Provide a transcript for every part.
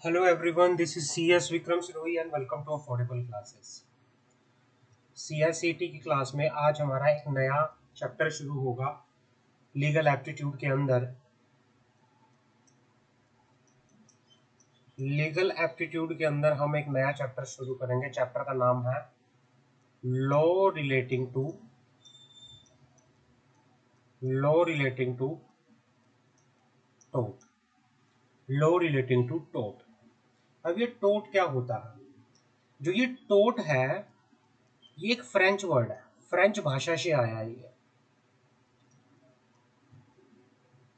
Hello everyone, this is CS Vikram Sirohi and welcome to Affordable Classes. CSCT की class में आज हमारा एक नया चैप्टर शुरू होगा लीगल एप्टीट्यूड के अंदर। लीगल एप्टीट्यूड के अंदर हम एक नया चैप्टर शुरू करेंगे। चैप्टर का नाम है लॉ रिलेटिंग टू टोट। लॉ रिलेटिंग टू टोट। अब ये टोट क्या होता है? जो ये टोट है ये एक फ्रेंच वर्ड है, फ्रेंच भाषा से आया है।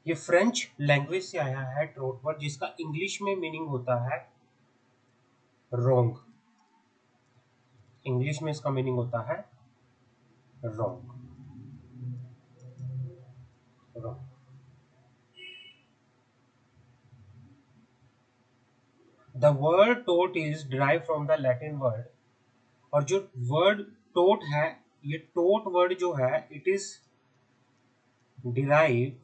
ये फ्रेंच लैंग्वेज से आया है टोट वर्ड, जिसका इंग्लिश में मीनिंग होता है रॉन्ग। इंग्लिश में इसका मीनिंग होता है रॉन्ग। रॉन्ग। द वर्ड टोट is derive from the Latin word. और जो वर्ड टोट है, ये टोट वर्ड जो है it is derive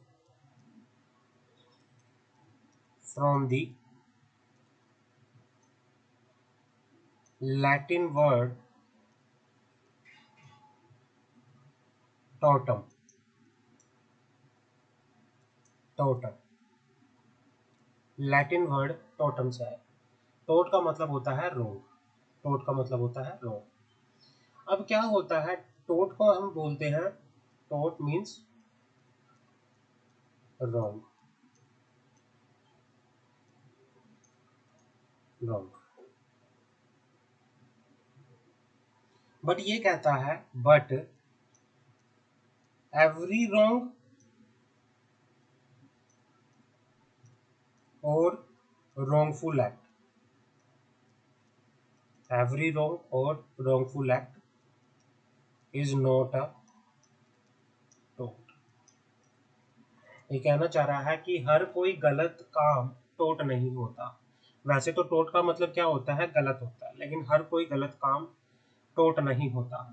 from the Latin word totem. Totem Latin word totem से है। टोट का मतलब होता है रोग। टोट का मतलब होता है रोग। अब क्या होता है, टोट को हम बोलते हैं, टोट मीन्स रॉन्ग। रॉन्ग। बट ये कहता है बट एवरी रॉन्ग और wrongful act, every wrong or wrongful act is not a tort। ये कहना चाह रहा है कि हर कोई गलत काम टोट नहीं होता। वैसे तो टोट का मतलब क्या होता है, गलत होता है, लेकिन हर कोई गलत काम टोट नहीं होता।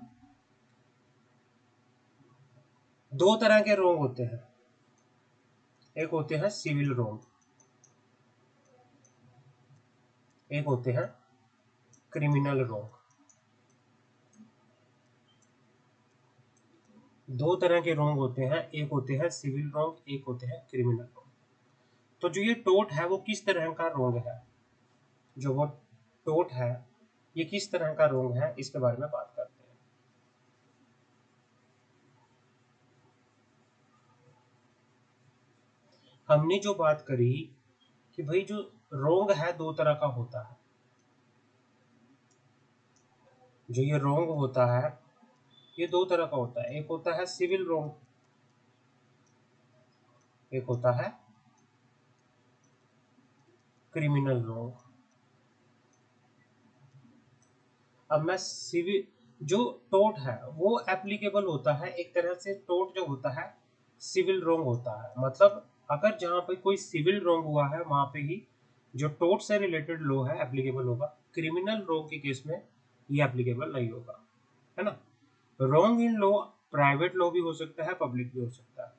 दो तरह के रोंग होते हैं। एक होते हैं सिविल रोंग, एक होते हैं क्रिमिनल रोंग। दो तरह के रोंग होते हैं, एक होते हैं सिविल रोंग, एक होते हैं क्रिमिनल रोंग। तो जो ये टोट है वो किस तरह का रोंग है, जो वो टोट है ये किस तरह का रोंग है, इसके बारे में बात करते हैं। हमने जो बात करी कि भाई जो रोंग है दो तरह का होता है। जो ये रोंग होता है ये दो तरह का होता है। एक होता है सिविल रोंग, एक होता है क्रिमिनल रोंग। अब मैं सिविल जो टोट है वो एप्लीकेबल होता है, एक तरह से टोट जो होता है सिविल रोंग होता है। मतलब अगर जहां पे कोई सिविल रोंग हुआ है वहां पे ही जो टोट से रिलेटेड लॉ है एप्लीकेबल होगा। क्रिमिनल रोंग के केस में ये एप्लीकेबल नहीं होगा, है ना। रोंग इन लॉ प्राइवेट लॉ भी हो सकता है, पब्लिक भी हो सकता है।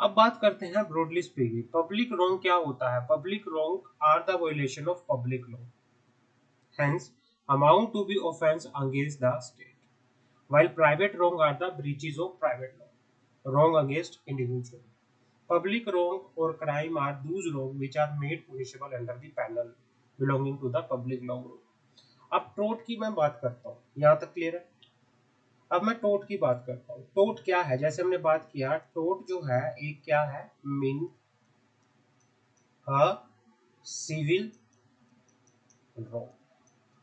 अब बात करते हैं ब्रॉडली स्पीकिंग पब्लिक रोंग क्या होता है। Public wrong are the violation of public law, hence amount to be offense against the state, while private wrong are the breaches of private law, wrong against individual. Public wrong or crime are those wrong which are made punishable under the penal belonging to the public law group. अब टोट की मैं बात करता हूँ, यहाँ तक clear है। अब मैं टोट की बात करता हूँ। टोट क्या है, जैसे हमने बात किया टोट जो है एक क्या है, मीन अ सिविल रॉन्ग।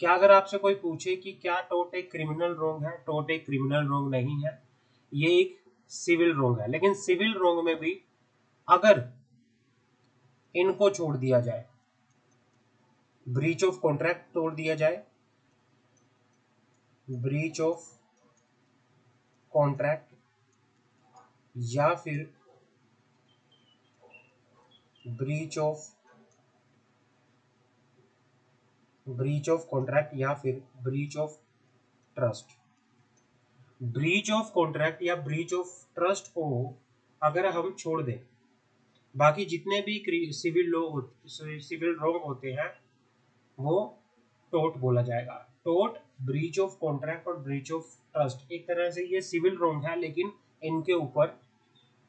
क्या अगर आपसे कोई पूछे कि क्या टोट एक क्रिमिनल रोंग है, टोट एक क्रिमिनल रोंग नहीं है, ये एक सिविल रोंग है। लेकिन सिविल रोंग में भी अगर इनको छोड़ दिया जाए, ब्रीच ऑफ कॉन्ट्रैक्ट तोड़ दिया जाए, ब्रीच ऑफ कॉन्ट्रैक्ट या फिर ब्रीच ऑफ कॉन्ट्रैक्ट या फिर breach of trust. Breach of contract या ब्रीच ऑफ ट्रस्ट को अगर हम छोड़ दें, बाकी जितने भी सिविल लॉ सिविल रोंग होते हैं वो टोट बोला जाएगा। टोट, ब्रीच ऑफ कॉन्ट्रैक्ट और ब्रीच ऑफ ट्रस्ट, एक तरह से ये सिविल रॉन्ग है, लेकिन इनके ऊपर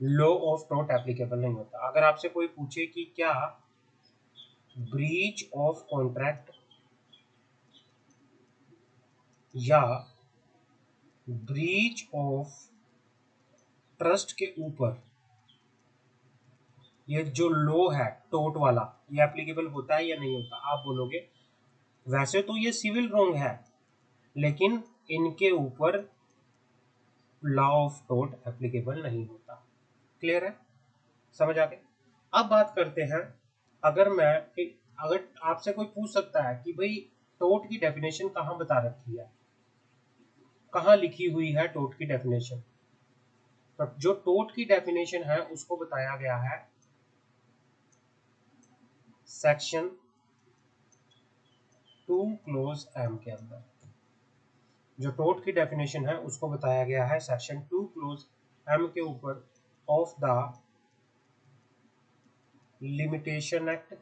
लॉ ऑफ टोट एप्लीकेबल नहीं होता। अगर आपसे कोई पूछे कि क्या ब्रीच ऑफ कॉन्ट्रैक्ट या ब्रीच ऑफ ट्रस्ट के ऊपर ये जो लॉ है टोट वाला, ये एप्लीकेबल होता है या नहीं होता, आप बोलोगे वैसे तो ये सिविल रॉन्ग है, लेकिन इनके ऊपर लॉ ऑफ टोट एप्लीकेबल नहीं होता। क्लियर है? समझ आ गए? अब बात करते हैं, अगर अगर आपसे कोई पूछ सकता है कि भाई टोट की डेफिनेशन कहाँ बता रखी है, कहाँ लिखी हुई है टोट की डेफिनेशन, तो जो टोट की डेफिनेशन है उसको बताया गया है सेक्शन 2 क्लोज एम के अंदर। जो टोट की डेफिनेशन है उसको बताया गया है सेक्शन 2 क्लोज एम के ऊपर ऑफ द लिमिटेशन एक्ट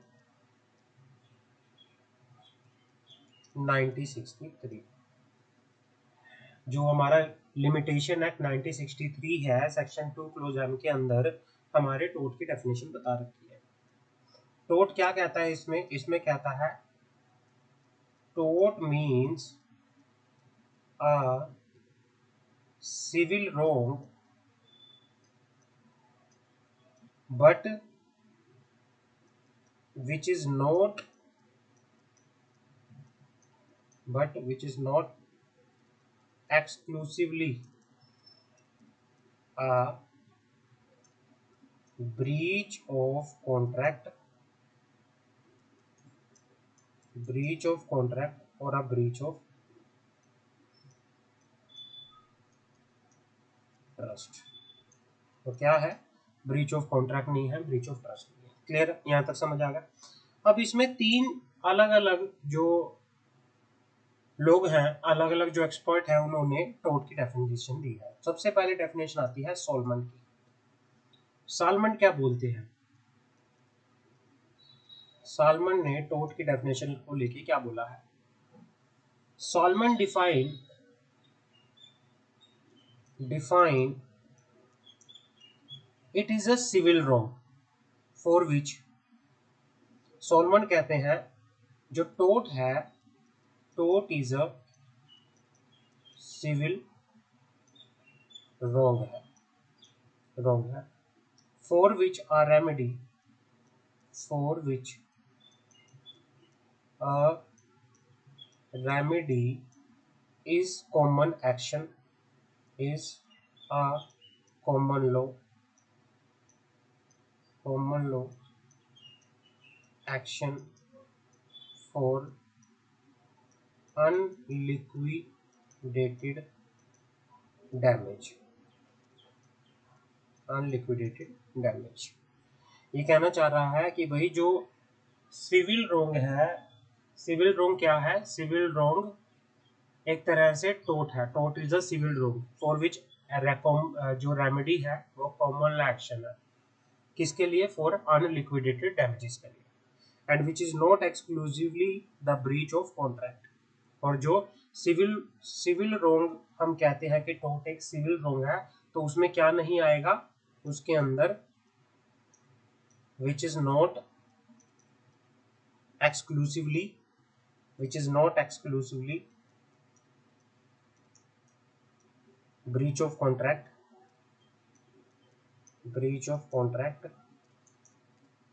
1963। जो हमारा लिमिटेशन एक्ट 1963 है, सेक्शन 2 क्लोज एम के अंदर हमारे टोट की डेफिनेशन बता रखी है। टोट क्या कहता है इसमें? इसमें कहता है टोट means a civil wrong but which is not exclusively a breach of contract or a breach of trust. तो क्या है? ब्रीच ऑफ कॉन्ट्रैक्ट नहीं है, ब्रीच ऑफ ट्रस्ट नहीं है। क्लियर? यहां तक समझ आ गया? अब इसमें तीन अलग अलग जो लोग हैं, अलग अलग जो एक्सपर्ट हैं, उन्होंने टोट की डेफिनेशन दी है। सबसे पहले डेफिनेशन आती है सॉलमन की। सॉलमन क्या बोलते हैं? सॉलमन ने टोट की डेफिनेशन को लेके क्या बोला है? Solomon define it is a civil wrong for which, Solomon कहते हैं जो टोट है, टोट इज अ सिविल रॉन्ग है for which a remedy for which a remedy is common action is a common law action for unliquidated damage. ये कहना चाह रहा है कि भाई जो सिविल रॉन्ग है, सिविल रॉन्ग क्या है? सिविल रॉन्ग एक तरह से टोट है। टोट is a civil wrong for which जो रेमेडी है वो कॉमन एक्शन है। किसके लिए? फॉर अनलिक्विडेटेड डैमेजेस के लिए। And which is not exclusively the breach of contract. और जो सिविल रॉन्ग हम कहते हैं कि टोट एक सिविल रॉन्ग है, तो उसमें क्या नहीं आएगा? उसके अंदर which is not exclusively breach of contract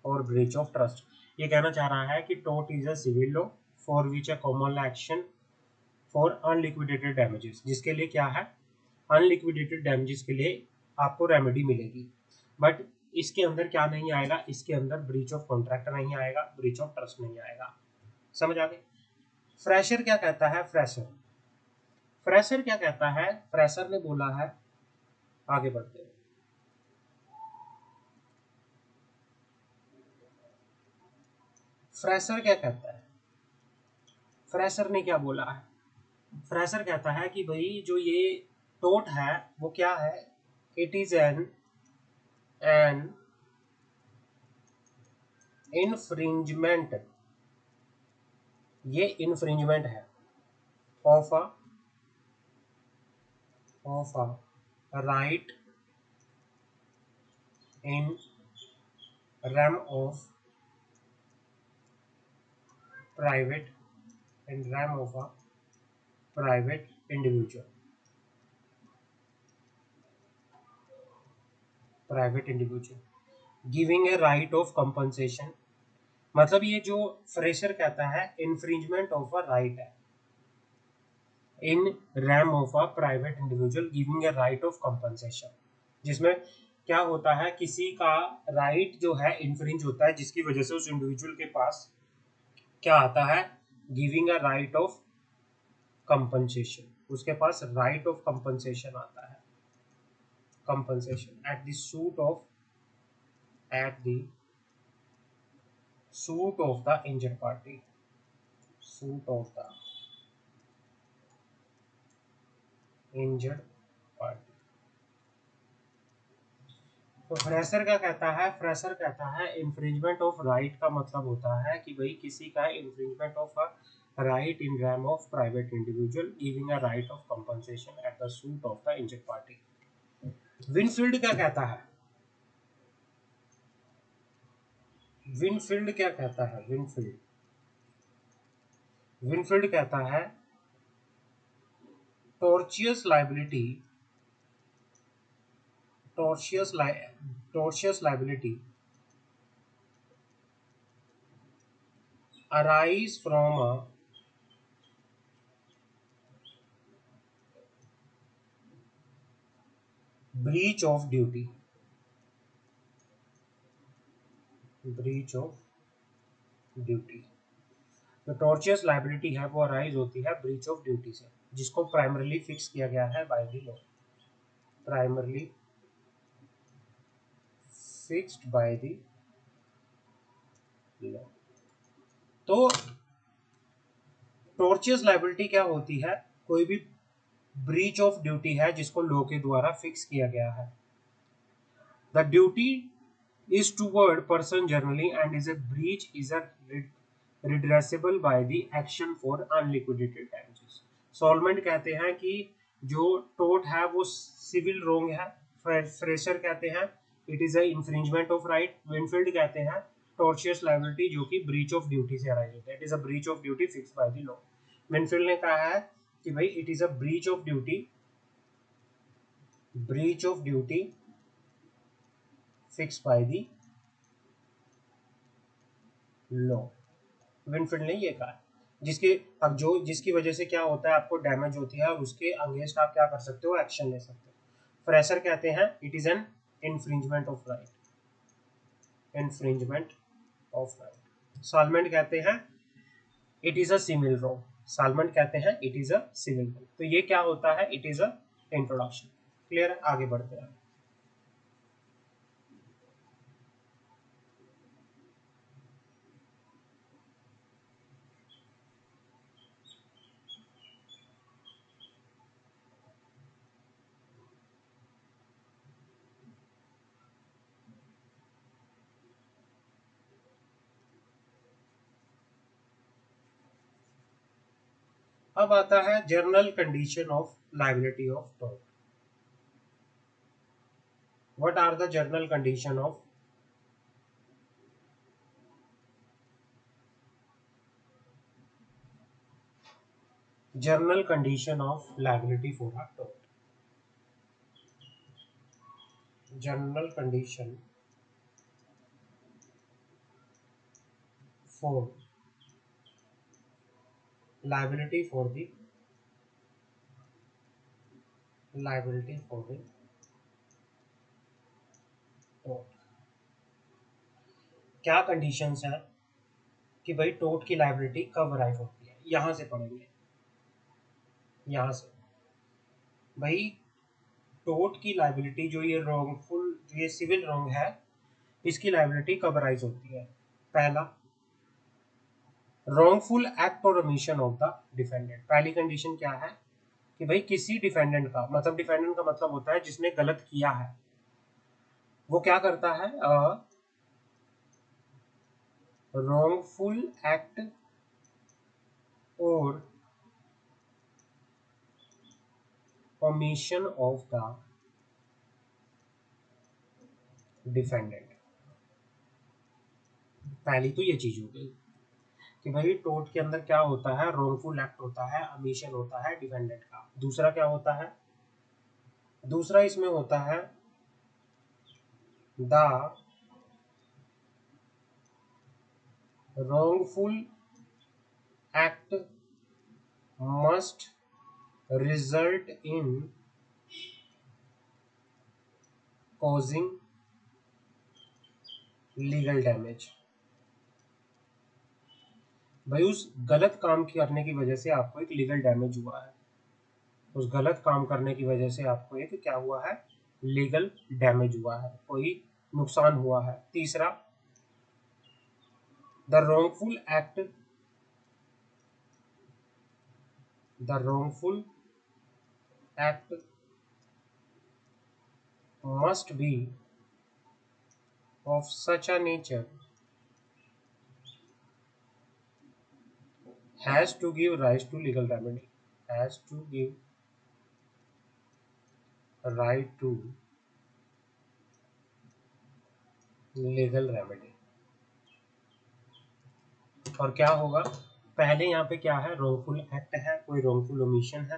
और breach of trust। ये कहना चाह रहा है कि tort is a civil law for which a common action for unliquidated damages, जिसके लिए क्या है? अनलिक्विडेटेड डैमेजेस के लिए आपको रेमेडी मिलेगी। बट इसके अंदर क्या नहीं आएगा? इसके अंदर ब्रीच ऑफ कॉन्ट्रैक्ट नहीं आएगा, ब्रीच ऑफ ट्रस्ट नहीं आएगा। समझ आ गई? फ्रेशर क्या कहता है? फ्रेशर क्या कहता है? फ्रेशर ने बोला है, आगे बढ़ते हैं। फ्रेशर क्या कहता है? फ्रेशर ने क्या बोला है? फ्रेशर कहता है कि भाई जो ये टोट है वो क्या है? इट इज एन infringement ये इन्फ्रिंजमेंट है of a right in rem of private in rem of a private individual giving a right of compensation. मतलब ये जो फ्रेशर कहता है इन्फ्रिंजमेंट ऑफ अ राइट है in rem of a private individual giving a right of compensation, जिसमें क्या होता है किसी का राइट जो है इन्फ्रिंज होता है जिसकी वजह से उस इंडिविजुअल के पास क्या आता है, giving a right of compensation, उसके पास राइट ऑफ कंपनसेशन आता है, compensation at the suit of the injured party, suit of the injured party. तो फ्रेशर क्या कहता है, फ्रेशर कहता है इन्फ्रिंजमेंट ऑफ राइट का मतलब होता है कि भाई किसी का infringement of a right in rem of private individual giving a right of compensation at the suit of the injured party. Winfield क्या कहता है, विनफील्ड क्या कहता है, विनफील्ड कहता है टॉर्चियस liability, tortious liability arise from a breach of duty, breach of duty। जो टॉर्चियस liability है वो अराइज होती है ब्रीच ऑफ ड्यूटी से, जिसको प्राइमरली फिक्स किया गया है by the law, primarily fixed by the law. तो टॉर्चियस लाइबिलिटी क्या होती है, कोई भी ब्रीच ऑफ ड्यूटी है जिसको लॉ के द्वारा फिक्स किया गया है। The duty is toward person generally and is a breach is a redressable by the action for unliquidated damages। Solvent कहते हैं कि जो टोट है वो सिविल रोंग है, फ्रेशर कहते हैं it is a infringement of right, Winfield कहते हैं टॉर्शियस लायबिलिटी जो कि ब्रीच ऑफ ड्यूटी से अराइज होता है, it is a breach of duty fix by the law. Winfield ने कहा है कि भाई it is a breach of duty, breach of duty fix by the law. Winfield ने ये कहा, जिसके अब जो जिसकी वजह से क्या होता है आपको डैमेज होती है और उसके अगेंस्ट आप क्या कर सकते हो, एक्शन ले सकते हो। फ्रेशर कहते हैं it is an infringement of right, infringement of right. Salmond कहते हैं it is a civil wrong, Salmond कहते हैं it is a civil wrong. तो ये क्या होता है, it is a introduction. Clear है, आगे बढ़ते हैं। अब आता है general condition of liability of tort. What are the general condition of liability for a tort? General condition for liability for the tort। क्या कंडीशंस हैं कि भाई टोट की लाइबिलिटी कब अराइव होती है, यहां से पढ़ेंगे। यहां से भाई टोट की लाइबिलिटी जो ये रॉन्गफुल, जो ये सिविल रॉन्ग है, इसकी लाइबिलिटी कब अराइज होती है। पहला, रॉन्गफुल एक्ट और ओमिशन ऑफ द डिफेंडेंट। पहली कंडीशन क्या है कि भाई किसी डिफेंडेंट का मतलब, डिफेंडेंट का मतलब होता है जिसने गलत किया है, वो क्या करता है, wrongful act or omission of the defendant। पहली तो ये चीज हो गई कि भाई टोट के अंदर क्या होता है, रोंगफुल एक्ट होता है, omission होता है डिफेंडेंट का। दूसरा क्या होता है, दूसरा इसमें होता है the wrongful act must result in causing legal damage। भाई उस गलत काम करने की वजह से आपको एक लीगल डैमेज हुआ है, उस गलत काम करने की वजह से आपको एक क्या हुआ है, लीगल डैमेज हुआ है, कोई नुकसान हुआ है। तीसरा, the wrongful act the wrongful act must be of such a nature has to give rise to legal remedy, has to give right to legal remedy। और क्या होगा, पहले यहाँ पे क्या है, wrongful act है, कोई wrongful omission है।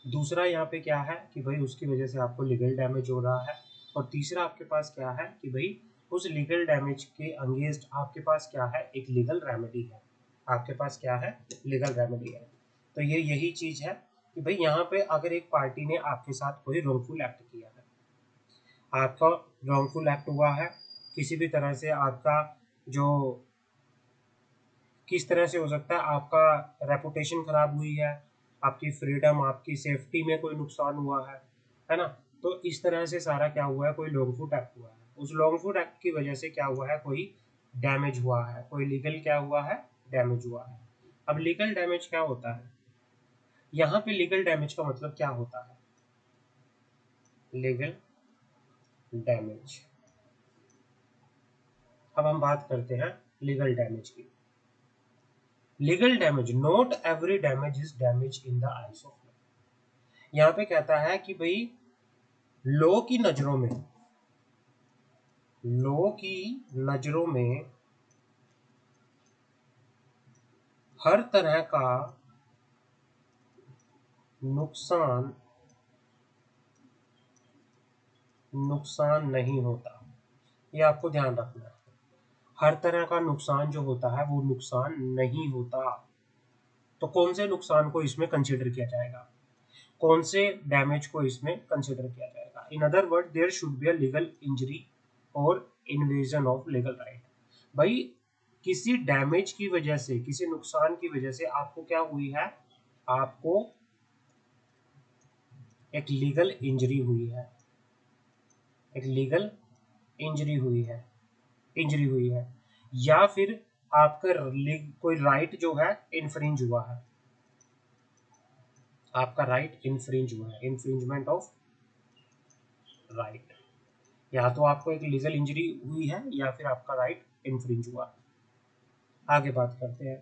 दूसरा यहाँ पे क्या है कि भाई उसकी वजह से आपको लीगल डैमेज हो रहा है। और तीसरा आपके पास क्या है कि भाई उस लीगल डैमेज के अगेंस्ट आपके पास क्या है, एक लीगल रेमेडी है, आपके पास क्या है, लीगल रेमेडी है। तो ये यही चीज है कि भाई यहाँ पे अगर एक पार्टी ने आपके साथ कोई रॉन्गफुल एक्ट किया है, आपका रॉन्गफुल एक्ट हुआ है, किसी भी तरह से आपका जो, किस तरह से हो सकता है, आपका रेपुटेशन खराब हुई है, आपकी फ्रीडम, आपकी सेफ्टी में कोई नुकसान हुआ है ना। तो इस तरह से सारा क्या हुआ है, कोई लॉन्गफुट एक्ट हुआ है, उस लॉन्गफुट एक्ट की वजह से क्या हुआ है, कोई डैमेज हुआ है, कोई लीगल क्या हुआ है, डैमेज हुआ है। अब लीगल डैमेज क्या होता है, यहाँ पे लीगल डैमेज का मतलब क्या होता है, लीगल डैमेज। अब हम बात करते हैं लीगल डैमेज की। Legal damage, not every damage is damage in the eyes of law. यहाँ पे कहता है कि भाई लॉ की नजरों में, लॉ की नजरों में हर तरह का नुकसान नुकसान नहीं होता। ये आपको ध्यान रखना है, हर तरह का नुकसान जो होता है वो नुकसान नहीं होता। तो कौन से नुकसान को इसमें कंसिडर किया जाएगा, कौन से डैमेज को इसमें कंसिडर किया जाएगा। In other word, there should be a legal injury और इन्वेजन ऑफ लीगल राइट। भाई किसी डैमेज की वजह से, किसी नुकसान की वजह से आपको क्या हुई है, आपको एक लीगल इंजरी हुई है, एक लीगल इंजरी हुई है, इंजरी हुई है, या फिर आपका कोई राइट जो है इन्फ्रिंज हुआ है, आपका राइट इन्फ्रिंज हुआ है, इन्फ्रिंजमेंट ऑफ राइट। या तो आपको एक लीगल इंजरी हुई है या फिर आपका राइट इन्फ्रिंज हुआ है। आगे बात करते हैं।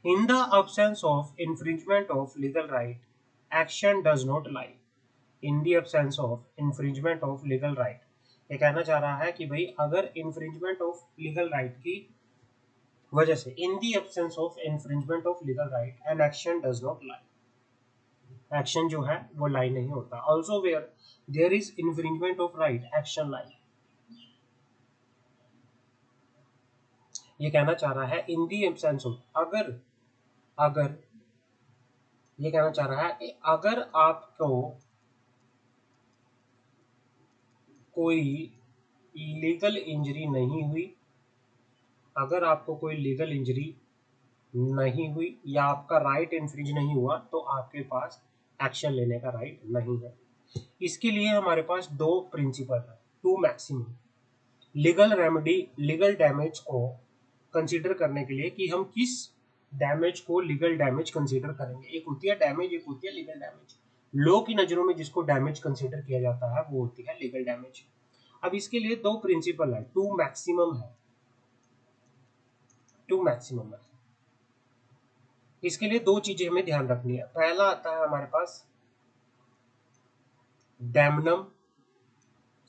इन the absence of infringement of legal right, action does not lie. In the absence of infringement of legal right, ये कहना चाह रहा है कि भाई अगर इन्फ्रिंजमेंट ऑफ लीगल राइट की वजह से, in the absence of infringement of legal right, an action does not lie, action जो है वो लाई नहीं होता। Also where there is infringement of right, action lie. ये कहना चाह रहा है इन दी एब्सेंस ऑफ, अगर, अगर ये कहना चाह रहा है कि अगर आपको कोई लीगल इंजरी नहीं हुई, अगर आपको कोई लीगल इंजरी नहीं हुई या आपका राइट इन्फ्रिंज नहीं हुआ, तो आपके पास एक्शन लेने का राइट नहीं है। इसके लिए हमारे पास दो प्रिंसिपल है, two maximum. Legal remedy, legal damage को कंसीडर करने के लिए कि हम किस डैमेज को लीगल डैमेज कंसीडर करेंगे। एक होती है डैमेज, एक होती है लीगल डैमेज। लॉ की नजरों में जिसको डैमेज कंसीडर किया जाता है वो होती है लीगल डैमेज। अब इसके लिए दो प्रिंसिपल है, टू मैक्सिमम है, टू मैक्सिमम है। इसके लिए दो चीजें हमें ध्यान रखनी है। पहला आता है हमारे पास डैमनम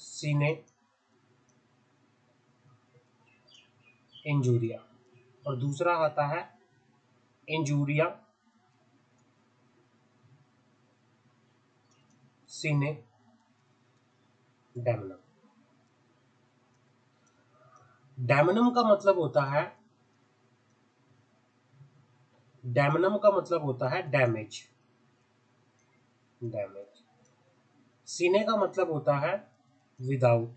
सीने इंजूरिया, और दूसरा आता है इंजूरिया सीने डैमनम। डैमनम का मतलब होता है, डैमनम का मतलब होता है डैमेज, डैमेज। सीने का मतलब होता है विदाउट,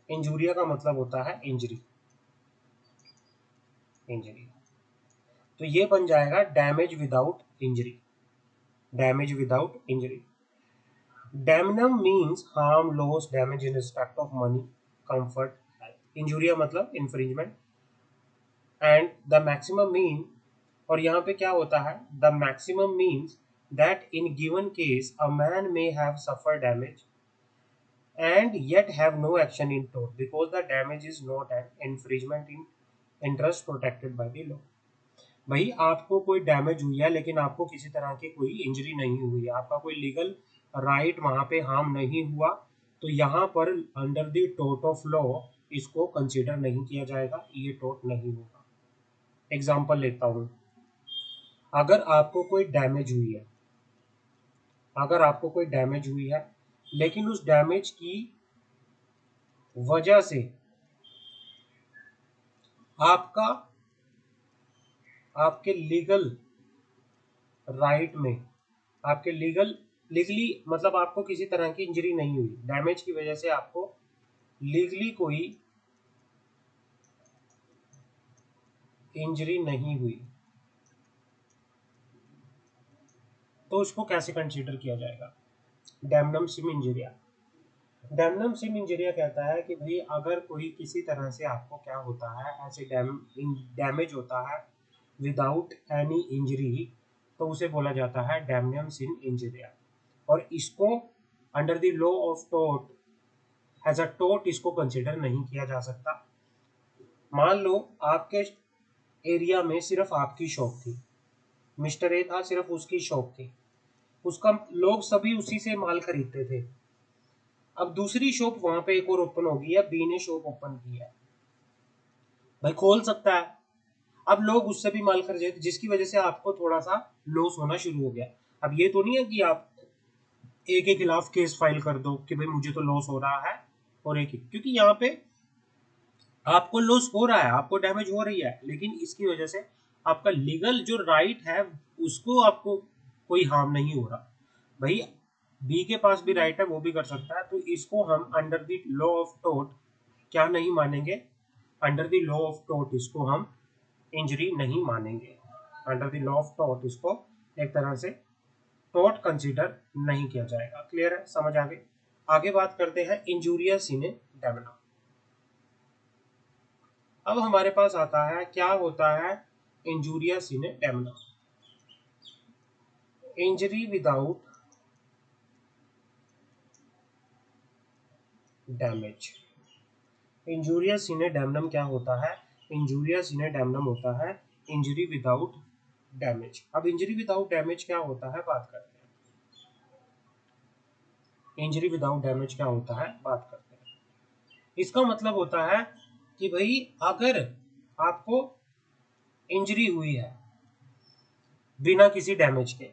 इंजूरिया का मतलब होता है इंजरी, इंजरी। तो ये बन जाएगा damage without injury, damage without injury. Damnum means harm, loss, damage in respect of money, comfort, health. Injuria मतलब infringement. And the maximum mean, और यहाँ पे क्या होता है, the maximum means that in given case a man may have suffer damage and yet have no action in tort because the damage is not an infringement in interest protected by the law। भाई आपको कोई damage हुई है लेकिन आपको किसी तरह की कोई इंजरी नहीं हुई है, आपका कोई लीगल राइट वहां पे हार्म नहीं हुआ, तो यहाँ पर under the tort of law इसको कंसीडर नहीं किया जाएगा, ये टोर्ट नहीं होगा। एग्जाम्पल लेता हूँ, अगर आपको कोई डैमेज हुई है, अगर आपको कोई डैमेज हुई है लेकिन उस डैमेज की वजह से आपका, आपके लीगल राइट में, आपके लीगली मतलब आपको किसी तरह की इंजरी नहीं हुई, डैमेज की वजह से आपको लीगली कोई इंजरी नहीं हुई, तो उसको कैसे कंसीडर किया जाएगा, डैमनम सिम इंजरिया। डैमनम सिम इंजरिया कहता है कि भाई अगर कोई किसी तरह से आपको क्या होता है, ऐसे डैमेज होता है विदाउट एनी इंजरी, तो उसे बोला जाता है डैमनम सिम इंजरिया। और इसको under the law of tort as a tort इसको कंसिडर नहीं किया जा सकता। मान लो आपके एरिया में सिर्फ आपकी शॉप थी, मिस्टर ए था, सिर्फ उसकी शॉप थी, उसका लोग सभी उसी से माल खरीदते थे। अब दूसरी शॉप वहां पे एक और ओपन होगी, या बी ने शॉप ओपन की है, भाई खोल सकता है, अब लोग उससे भी माल खरीदते, जिसकी वजह से आपको थोड़ा सा लॉस होना शुरू हो गया। अब ये तो नहीं है कि आप एक के खिलाफ केस फाइल कर दो कि भाई मुझे तो लॉस हो रहा है, और एक ही, क्योंकि यहाँ पे आपको लॉस हो रहा है, आपको डैमेज हो रही है, लेकिन इसकी वजह से आपका लीगल जो राइट है उसको आपको कोई हार्म नहीं हो रहा। भाई बी के पास भी राइट है, वो भी कर सकता है, तो इसको हम under the law of tort क्या नहीं मानेंगे, under the law of tort इसको हम इंजरी नहीं मानेंगे, under the law of tort इसको एक तरह से टोर्ट कंसीडर नहीं किया जाएगा। क्लियर है, समझ आ गई। आगे बात करते हैं इंजूरिया सीने डैमना। अब हमारे पास आता है क्या होता है इंजूरिया सीने डैमना, इंजरी विदाउट डैमेज। इंजूरिया सीने डैमनम क्या होता है, इंजूरिया सीने डैमनम होता है इंजरी विदाउट डैमेज। अब इंजरी विदाउट डैमेज क्या होता है बात करते हैं, इंजरी विदाउट डैमेज क्या होता है बात करते हैं। इसका मतलब होता है कि भाई अगर आपको इंजरी हुई है बिना किसी डैमेज के,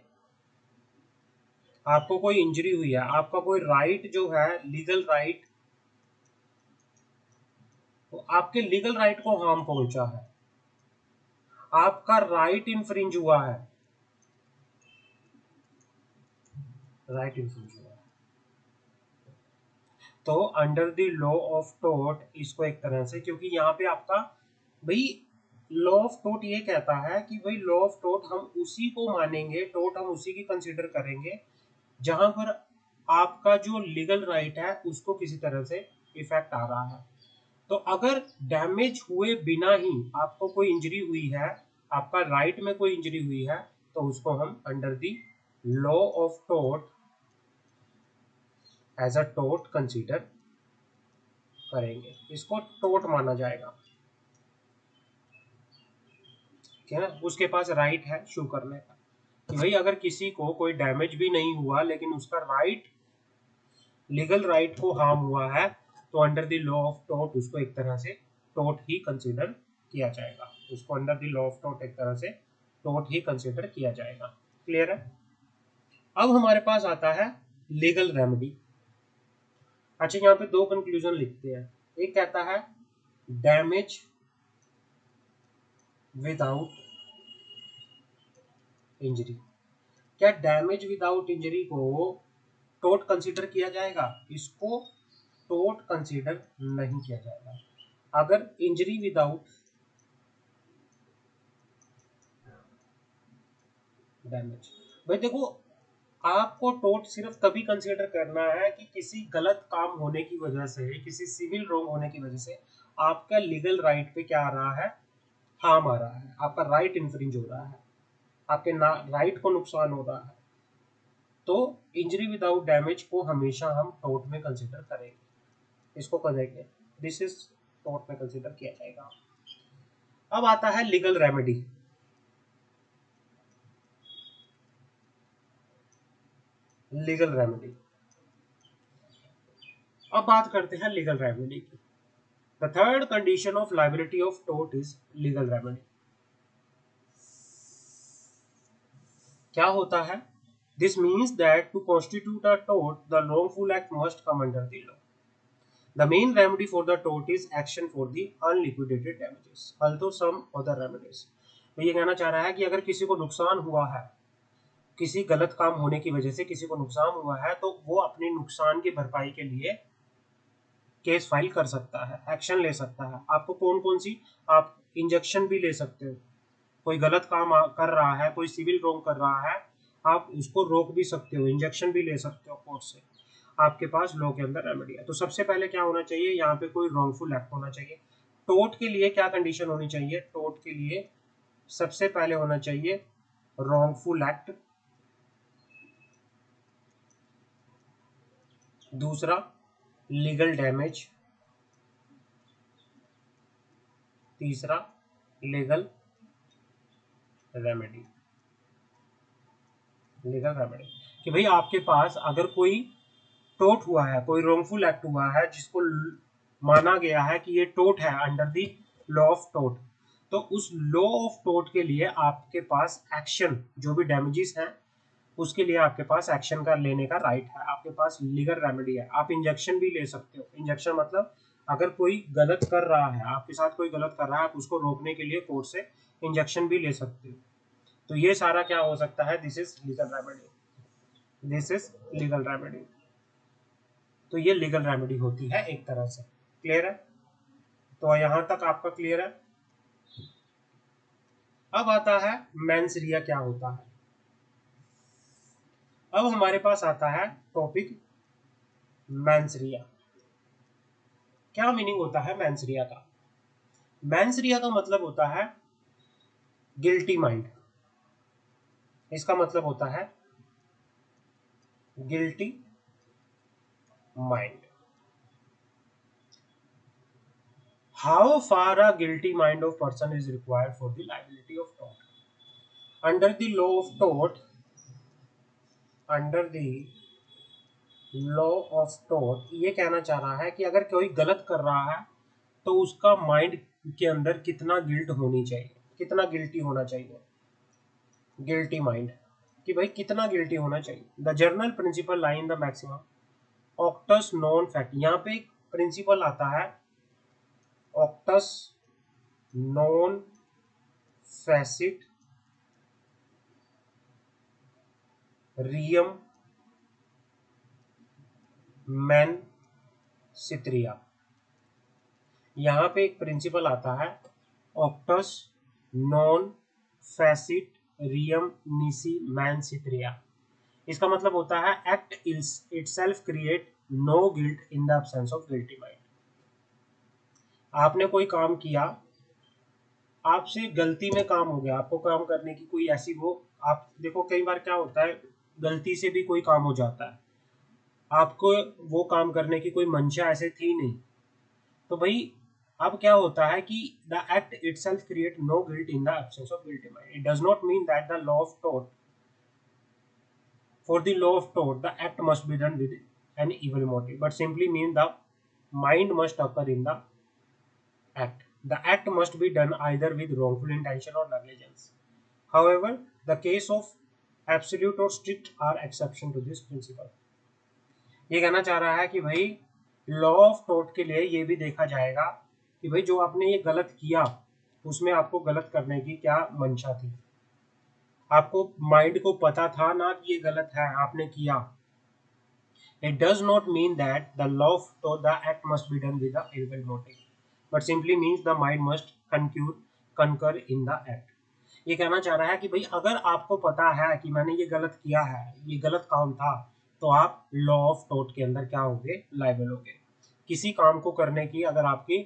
आपको कोई इंजरी हुई है, आपका कोई राइट जो है लीगल राइट, तो आपके लीगल राइट को हार्म पहुंचा है, आपका राइट इन्फ्रिंज हुआ है, राइट इन्फ्रिंज हुआ है, तो under the law of tort इसको एक तरह से, क्योंकि यहाँ पे आपका भाई लॉ ऑफ टोर्ट ये कहता है कि भाई लॉ ऑफ टोर्ट हम उसी को मानेंगे, टोर्ट हम उसी की कंसिडर करेंगे जहां पर आपका जो लीगल राइट है उसको किसी तरह से इफेक्ट आ रहा है। तो अगर डैमेज हुए बिना ही आपको कोई इंजरी हुई है, आपका राइट में कोई इंजरी हुई है, तो उसको हम under the law of tort as a tort consider करेंगे, इसको टोर्ट माना जाएगा। है ना, उसके पास राइट है शो करने का कि भाई अगर किसी को कोई डैमेज भी नहीं हुआ लेकिन उसका राइट, लीगल राइट को हार्म हुआ है, तो under the law of tort उसको एक तरह से टॉर्ट ही कंसीडर किया जाएगा। उसको under the law of tort एक तरह से टॉर्ट ही कंसीडर किया जाएगा। क्लियर है? अब हमारे पास आता है लीगल रेमेडी। अच्छा, यहाँ पे दो कंक्लूजन लिखते हैं। एक कहता है डैमेज विदाउट इंजरी। क्या डैमेज विदाउट इंजरी को टोट कंसीडर किया जाएगा? इसको टोट कंसीडर नहीं किया जाएगा। अगर इंजरी विदाउट डैमेज, भाई देखो, आपको टोट सिर्फ तभी कंसीडर करना है कि किसी गलत काम होने की वजह से, किसी सिविल रॉन्ग होने की वजह से आपका लीगल राइट पे क्या आ रहा है, हार्म आ रहा है, आपका राइट इन्फ्रिंज हो रहा है, आपके राइट को नुकसान हो रहा है, तो इंजरी विदाउट डैमेज को हमेशा हम टोट में कंसीडर करेंगे, इसको करेंगे, दिस इज टोट में कंसीडर किया जाएगा। अब आता है लीगल रेमेडी। लीगल रेमेडी, अब बात करते हैं लीगल रेमेडी की। The third condition of liability of टोट इज लीगल रेमेडी। क्या होता है? This means that to constitute a टोट the wrongful act must come under the law. The main remedy for the tort is action for the unliquidated damages, although some other remedies. तो ये कहना चाह रहा है कि अगर किसी को नुकसान हुआ है, किसी गलत काम होने की वजह से किसी को नुकसान हुआ है, तो वो अपने नुकसान की भरपाई के लिए केस फाइल कर सकता है, एक्शन ले सकता है। आपको कौन कौन सी, आप इंजेक्शन भी ले सकते हो, कोई गलत काम कर रहा है, कोई सिविल रॉन्ग कर रहा है, आप उसको रोक भी सकते हो, इंजेक्शन भी ले सकते हो कोर्ट से, आपके पास लॉ के अंदर रेमेडी है। तो सबसे पहले क्या होना चाहिए, यहाँ पे कोई रॉन्गफुल एक्ट होना चाहिए। टोट के लिए क्या कंडीशन होनी चाहिए? टोट के लिए सबसे पहले होना चाहिए रॉन्गफुल एक्ट, दूसरा लीगल डैमेज, तीसरा लीगल रेमेडी। लीगल रेमेडी कि भाई आपके पास अगर कोई टोट हुआ है, कोई रॉन्गफुल एक्ट हुआ है जिसको माना गया है कि ये टोट है अंडर द लॉ ऑफ टोट, तो उस लॉ ऑफ टोट के लिए आपके पास एक्शन, जो भी डैमेजेस हैं उसके लिए आपके पास एक्शन का लेने का राइट है, आपके पास लीगल रेमेडी है। आप इंजेक्शन भी ले सकते हो। इंजेक्शन मतलब अगर कोई गलत कर रहा है, आपके साथ कोई गलत कर रहा है, आप उसको रोकने के लिए कोर्ट से इंजेक्शन भी ले सकते हो। तो ये सारा क्या हो सकता है, this is legal remedy, this is legal remedy. तो ये लीगल रेमेडी होती है एक तरह से। क्लियर है? तो यहां तक आपका क्लियर है? अब आता है मैंसरिया क्या होता है। अब हमारे पास आता है टॉपिक मैंसरिया। क्या मीनिंग होता है मैंसरिया का? मैंसरिया का मतलब होता है गिल्टी माइंड। इसका मतलब होता है guilty mind. How far a guilty mind of person is required for the liability of tort under the law of tort, under the law of tort ये कहना चाह रहा है कि अगर कोई गलत कर रहा है तो उसका माइंड के अंदर कितना गिल्ट होनी चाहिए, कितना गिल्टी होना चाहिए, गिल्टी माइंड, कि भाई कितना गिल्टी होना चाहिए। The general principle line the maximum actus non fact. यहाँ पे एक प्रिंसिपल आता है ऑक्टस नॉन फैसिट रियम मैन सित्रिया। यहाँ पे एक प्रिंसिपल आता है ऑक्टस नॉन फैसिट रियम निसी मैन सित्रिया। इसका मतलब होता है act itself create no guilt in the absence of guilty mind. आपने कोई काम किया, आपसे गलती में काम हो गया, आपको काम करने की कोई ऐसी वो, आप देखो कई बार क्या होता है, गलती से भी कोई काम हो जाता है, आपको वो काम करने की कोई मंशा ऐसे थी नहीं, तो भाई अब क्या होता है कि the act itself create no guilt in the absence of guilty mind. It does not mean that the law of टॉट for the law of tort the act must be done with an evil motive, but simply means the mind must occur in the act. The act must be done either with wrongful intention or negligence. However, the case of absolute or strict are exception to this principle. ये कहना चाह रहा है कि भाई law of tort के लिए ये भी देखा जाएगा कि भाई जो आपने ये गलत किया उसमें आपको गलत करने की क्या मंशा थी, आपको माइंड को पता था ना कि ये गलत है, आपने किया। It does not mean that the law of the act must be done with the evil motive, but simply means the mind must concur in the act. ये कहना चाह रहा है कि भाई अगर आपको पता है कि मैंने ये गलत किया है, ये गलत काम था, तो आप लॉ ऑफ टॉर्ट के अंदर क्या होगे, लायबल होगे। किसी काम को करने की अगर आपकी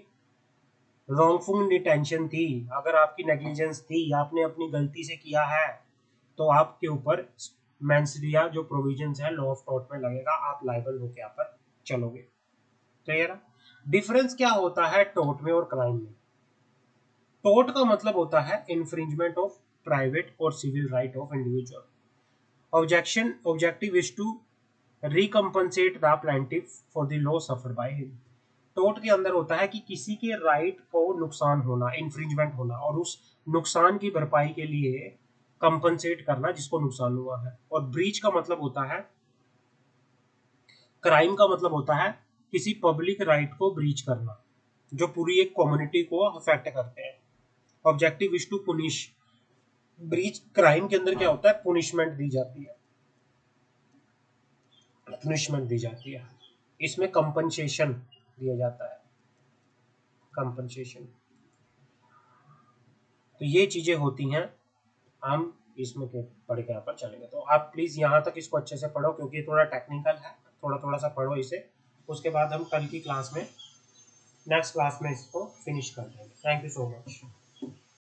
रॉन्गफुल इंटेंशन थी, अगर आपकी नेग्लिजेंस थी, आपने अपनी गलती से किया है, तो आपके ऊपर मेंसरिया जो प्रोविजंस है लॉ ऑफ टॉर्ट में लगेगा, आप लायबल होके यहाँ पर चलोगे। क्लियर है? डिफरेंस क्या होता है टॉर्ट में और क्राइम में? टॉर्ट का मतलब होता है इन्फ्रिंजमेंट ऑफ प्राइवेट और civil right of individual. Objective is to recompensate the plaintiff for the loss suffered by him. Tort के अंदर होता है कि किसी के राइट को नुकसान होना, इन्फ्रिंजमेंट होना, और उस नुकसान की भरपाई के लिए कंपनसेट करना जिसको नुकसान हुआ है। और ब्रीच का मतलब होता है, क्राइम का मतलब होता है किसी पब्लिक राइट को ब्रीच करना जो पूरी एक कम्युनिटी को अफेक्ट करते हैं। Objective is to punish. Breach crime के अंदर क्या होता है, पुनिशमेंट दी जाती है, पुनिशमेंट दी जाती है, इसमें कंपनसेशन दिया जाता है, कंपनसेशन। तो ये चीजें होती हैं, हम इसमें के पढ़ के यहाँ पर चलेंगे। तो आप प्लीज यहाँ तक इसको अच्छे से पढ़ो क्योंकि ये थोड़ा टेक्निकल है, थोड़ा थोड़ा सा पढ़ो इसे। उसके बाद हम कल की क्लास में, नेक्स्ट क्लास में इसको फिनिश कर देंगे। Thank you so much.